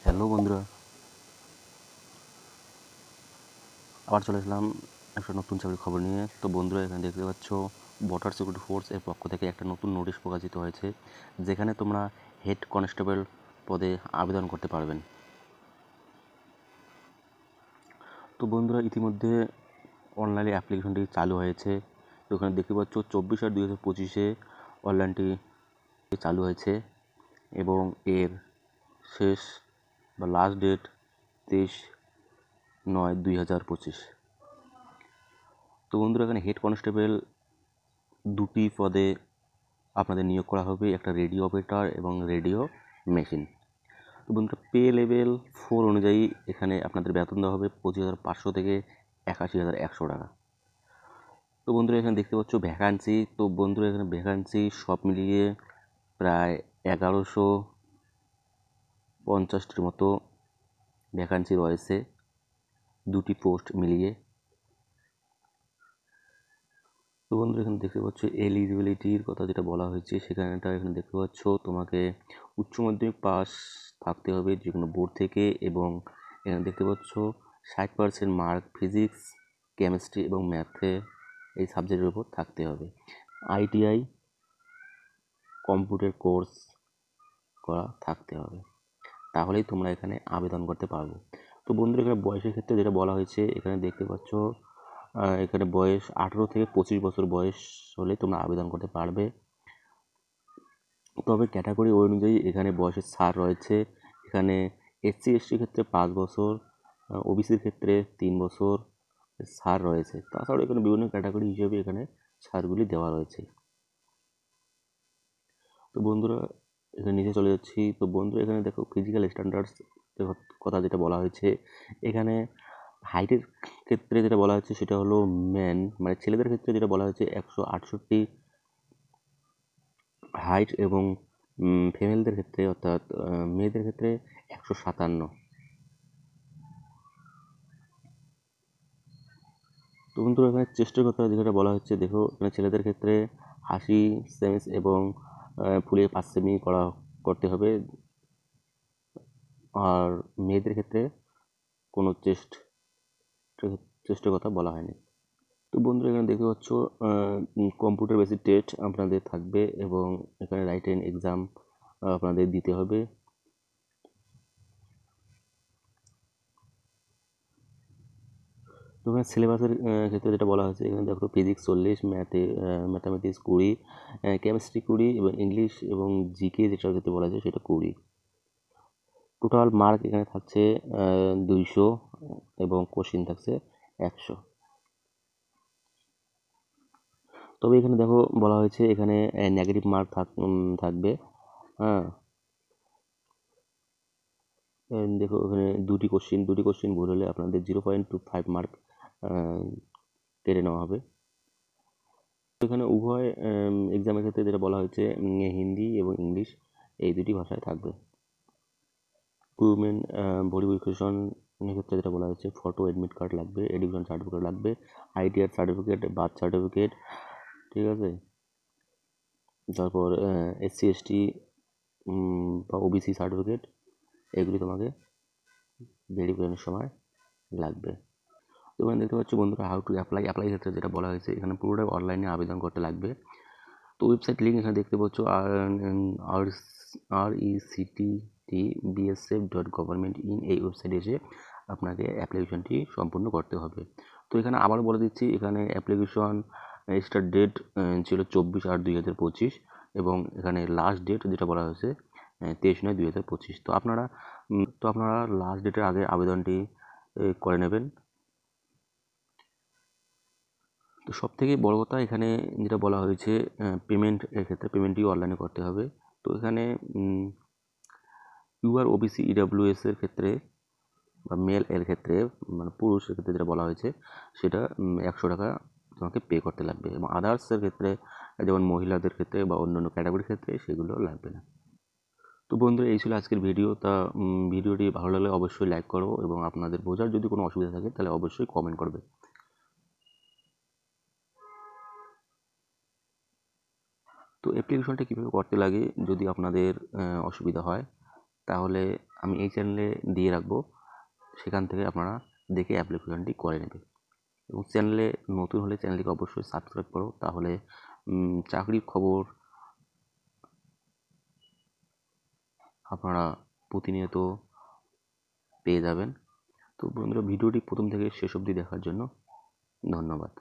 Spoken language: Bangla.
হ্যালো বন্ধুরা, আবার চলে আসলাম একটা নতুন চাকরির খবর নিয়ে। তো বন্ধুরা, এখানে দেখতে পাচ্ছ বর্ডার সিকিউরিটি ফোর্স এর পক্ষ থেকে একটা নতুন নোটিশ প্রকাশিত হয়েছে, যেখানে তোমরা হেড কনস্টেবল পদে আবেদন করতে পারবেন। তো বন্ধুরা, ইতিমধ্যে অনলাইনে অ্যাপ্লিকেশনটি চালু হয়েছে। তো ওখানে দেখতে পাচ্ছ 24/8/2025 অনলাইনটি চালু হয়েছে এবং এর শেষ বা লাস্ট ডেট 23/9/2025। তো বন্ধুরা, এখানে হেড কনস্টেবল দুটি পদে আপনাদের নিয়োগ করা হবে, একটা রেডিও অপারেটর এবং রেডিও মেশিন। তো বন্ধুরা, পে লেভেল 4 অনুযায়ী এখানে আপনাদের বেতন দেওয়া হবে 25,500 থেকে 81,100 টাকা। তো বন্ধুরা, এখানে দেখতে পাচ্ছ ভ্যাকান্সি। তো বন্ধুরা, এখানে ভ্যাকান্সি সব মিলিয়ে প্রায় 1150টির মতো ভ্যাকান্সি রয়েছে, দুটি পোস্ট মিলিয়ে। তো বন্ধুরা, এখানে দেখতে পাচ্ছ এলিজিবিলিটির কথা যেটা বলা হয়েছে, সেখানেটা এখানে দেখতে পাচ্ছ তোমাকে উচ্চ মাধ্যমিক পাস থাকতে হবে যে কোনো বোর্ড থেকে, এবং এখানে দেখতে পাচ্ছ 60% মার্ক ফিজিক্স, কেমিস্ট্রি এবং ম্যাথে এই সাবজেক্টের উপর থাকতে হবে। ITI কম্পিউটার কোর্স করা থাকতে হবে, তাহলেই তোমরা এখানে আবেদন করতে পারবো। তো বন্ধুরা, এখানে বয়সের ক্ষেত্রে যেটা বলা হয়েছে, এখানে দেখতে পাচ্ছ এখানে বয়স 18 থেকে 25 বছর বয়স হলে তোমরা আবেদন করতে পারবে। তবে ক্যাটাগরি অনুযায়ী এখানে বয়সের ছাড় রয়েছে। এখানে SC/ST ক্ষেত্রে 5 বছর, OBCর ক্ষেত্রে 3 বছর ছাড় রয়েছে। তাছাড়াও এখানে বিভিন্ন ক্যাটাগরি হিসেবে এখানে ছাড়গুলি দেওয়া রয়েছে। তো বন্ধুরা, এখানে নিচে চলে যাচ্ছি। তো বন্ধুরা, এখানে দেখো ফিজিক্যাল স্ট্যান্ডার্ডস কথা যেটা বলা হয়েছে, এখানে হাইটের ক্ষেত্রে যেটা বলা হয়েছে সেটা হলো ম্যান, মানে ছেলেদের ক্ষেত্রে যেটা বলা হয়েছে 168 হাইট, এবং ফিমেলদের ক্ষেত্রে অর্থাৎ মেয়েদের ক্ষেত্রে 157। তো বন্ধুরা, এখানে চেষ্টার কথা যেটা বলা হচ্ছে, দেখো এখানে ছেলেদের ক্ষেত্রে 80 সেমি এবং ফুলে 5 সেমি করতে হবে, আর মেয়েদের ক্ষেত্রে কোনো চেষ্টার কথা বলা হয়নি। তো বন্ধুরা, এখানে দেখতে পাচ্ছ কম্পিউটার বেসিক টেস্ট আপনাদের থাকবে, এবং এখানে রাইটেন এক্সাম আপনাদের দিতে হবে। তো এখানে সিলেবাসের ক্ষেত্রে যেটা বলা হয়েছে, এখানে দেখো ফিজিক্স 40, ম্যাথামেটিক্স 20, কেমিস্ট্রি 20 এবং ইংলিশ এবং জিকে যেটার ক্ষেত্রে বলা হয়েছে সেটা 20। টোটাল মার্ক এখানে থাকছে 200 এবং কোশ্চিন থাকছে 100। তবে এখানে দেখো বলা হয়েছে এখানে নেগেটিভ মার্ক থাকবে। হ্যাঁ, দেখো এখানে দুটি কোশ্চিন ভুল হলে আপনাদের 0.25 মার্ক কেটে নেওয়া হবে। এখানে উভয় এক্সামের ক্ষেত্রে যেটা বলা হয়েছে হিন্দি এবং ইংলিশ এই দুটি ভাষায় থাকবে। ডকুমেন্ট ভেরিফিকেশনের ক্ষেত্রে যেটা বলা হয়েছে, ফটো, এডমিট কার্ড লাগবে, এডুকেশন সার্টিফিকেট লাগবে, ITR সার্টিফিকেট, বার্থ সার্টিফিকেট, ঠিক আছে। তারপর SC/ST বা OBC সার্টিফিকেট, এগুলি তোমাকে ভেরিফিকেশনের সময় লাগবে। তো এখানে দেখতে পাচ্ছ বন্ধুরা, হাউ টু অ্যাপ্লাই ক্ষেত্রে যেটা বলা হয়েছে, এখানে পুরোটাই অনলাইনে আবেদন করতে লাগবে। তো ওয়েবসাইট লিঙ্ক এখানে দেখতে পাচ্ছ, recttbsf.government.in, এই ওয়েবসাইটে এসে আপনাকে অ্যাপ্লিকেশনটি সম্পূর্ণ করতে হবে। তো এখানে আবারও বলে দিচ্ছি, এখানে অ্যাপ্লিকেশন স্টার্ট ডেট ছিল 24/8/2025, এবং এখানে লাস্ট ডেট যেটা বলা হয়েছে 23/9/2025। তো আপনারা লাস্ট ডেটের আগে আবেদনটি করে নেবেন। তো সবথেকে বড় কথা এখানে যেটা বলা হয়েছে, পেমেন্টের ক্ষেত্রে পেমেন্টটিও অনলাইনে করতে হবে। তো এখানে UR OBC EWS এর ক্ষেত্রে বা মেল এর ক্ষেত্রে, মানে পুরুষের ক্ষেত্রে যেটা বলা হয়েছে সেটা 100 টাকা তোমাকে পে করতে লাগবে, এবং আদার্সের ক্ষেত্রে যেমন মহিলাদের ক্ষেত্রে বা অন্যান্য ক্যাটাগরির ক্ষেত্রে সেগুলো লাগবে না। তো বন্ধুরা, এই ছিল আজকের ভিডিও। ভিডিওটি ভালো লাগলে অবশ্যই লাইক করো, এবং আপনাদের বোঝার যদি কোনো অসুবিধা থাকে তাহলে অবশ্যই কমেন্ট করবে। তো অ্যাপ্লিকেশনটা কীভাবে করতে লাগে যদি আপনাদের অসুবিধা হয়, তাহলে আমি এই চ্যানেলে দিয়ে রাখবো, সেখান থেকে আপনারা দেখে অ্যাপ্লিকেশনটি করে নেবে। এবং চ্যানেলে নতুন হলে চ্যানেলটিকে অবশ্যই সাবস্ক্রাইব করো, তাহলে চাকরির খবর আপনারা প্রতিনিয়ত পেয়ে যাবেন। তো বন্ধুরা, ভিডিওটি প্রথম থেকে শেষ অবধি দেখার জন্য ধন্যবাদ।